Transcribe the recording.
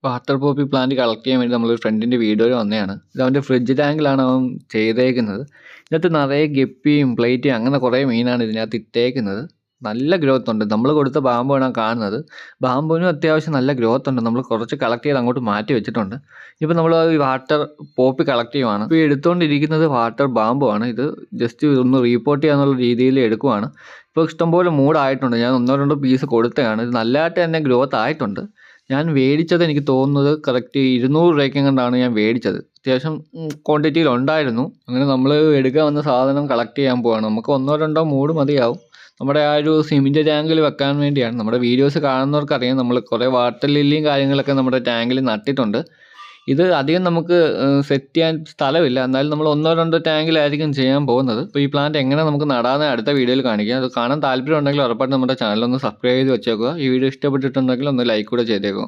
Water poppy plant collect ചെയ്യാൻ വേണ്ടി നമ്മളൊരു ഫ്രണ്ടിൻ്റെ വീഡിയോയിൽ വന്നതാണ്. ഇത് അവൻ്റെ ഫ്രിഡ്ജ് ടാങ്കിലാണ് അവൻ ചെയ്തേക്കുന്നത്. ഇതിനകത്ത് നിറയെ ഗപ്പിയും പ്ലേറ്റും അങ്ങനെ കുറേ മീനാണ് ഇതിനകത്ത് ഇട്ടേക്കുന്നത്. നല്ല ഗ്രോത്ത് ഉണ്ട്. നമ്മൾ കൊടുത്ത ബാമ്പുവാണ് കാണുന്നത്. ബാമ്പുവിനും അത്യാവശ്യം നല്ല ഗ്രോത്ത് ഉണ്ട്. നമ്മൾ കുറച്ച് കളക്ട് ചെയ്ത് അങ്ങോട്ട് മാറ്റി വെച്ചിട്ടുണ്ട്. ഇപ്പോൾ നമ്മൾ ഈ വാട്ടർ പോപ്പി കളക്ട് ചെയ്യുവാണ്. ഇപ്പോൾ എടുത്തുകൊണ്ടിരിക്കുന്നത് വാട്ടർ ബാമ്പുവാണ്. ഇത് ജസ്റ്റ് ഒന്ന് റീപോർട്ട് ചെയ്യാന്നുള്ള രീതിയിൽ എടുക്കുവാണ്. ഇപ്പോൾ ഇഷ്ടംപോലെ മൂടായിട്ടുണ്ട്. ഞാൻ 1-2 പീസ് കൊടുത്തതാണ്. ഇത് നല്ലതായിട്ട് തന്നെ ഗ്രോത്ത് ആയിട്ടുണ്ട്. ഞാൻ മേടിച്ചത് എനിക്ക് തോന്നുന്നത് കറക്റ്റ് 200 രൂപയ്ക്കെങ്ങാണ്ടാണ് ഞാൻ മേടിച്ചത്. അത്യാവശ്യം ക്വാണ്ടിറ്റിയിൽ ഉണ്ടായിരുന്നു. അങ്ങനെ നമ്മൾ എടുക്കാൻ വന്ന സാധനം കളക്ട് ചെയ്യാൻ പോവാണ്. നമുക്ക് 1-2 മൂട് മതിയാവും. നമ്മുടെ ആ ഒരു സിമൻറ്റ് ടാങ്കിൽ വെക്കാൻ വേണ്ടിയാണ്. നമ്മുടെ വീഡിയോസ് കാണുന്നവർക്കറിയാം നമ്മൾ കുറേ വാട്ടർ ലില്ലിയും കാര്യങ്ങളൊക്കെ നമ്മുടെ ടാങ്കിൽ നട്ടിട്ടുണ്ട്. ഇത് അധികം നമുക്ക് സെറ്റ് ചെയ്യാൻ സ്ഥലമില്ല. എന്നാലും നമ്മൾ 1-2 ടാങ്കിലായിരിക്കും ചെയ്യാൻ പോകുന്നത്. അപ്പോൾ ഈ പ്ലാന്റ് എങ്ങനെ നമുക്ക് നടാമെന്ന് അടുത്ത വീഡിയോയിൽ കാണിക്കാം. അത് കാണാൻ താല്പര്യം ഉണ്ടെങ്കിൽ ഉറപ്പായിട്ടും നമ്മുടെ ചാനൽ ഒന്ന് സബ്സ്ക്രൈബ് ചെയ്ത് വെച്ചേക്കുക. ഈ വീഡിയോ ഇഷ്ടപ്പെട്ടിട്ടുണ്ടെങ്കിൽ ഒന്ന് ലൈക്ക് കൂടെ ചെയ്തേക്കുക.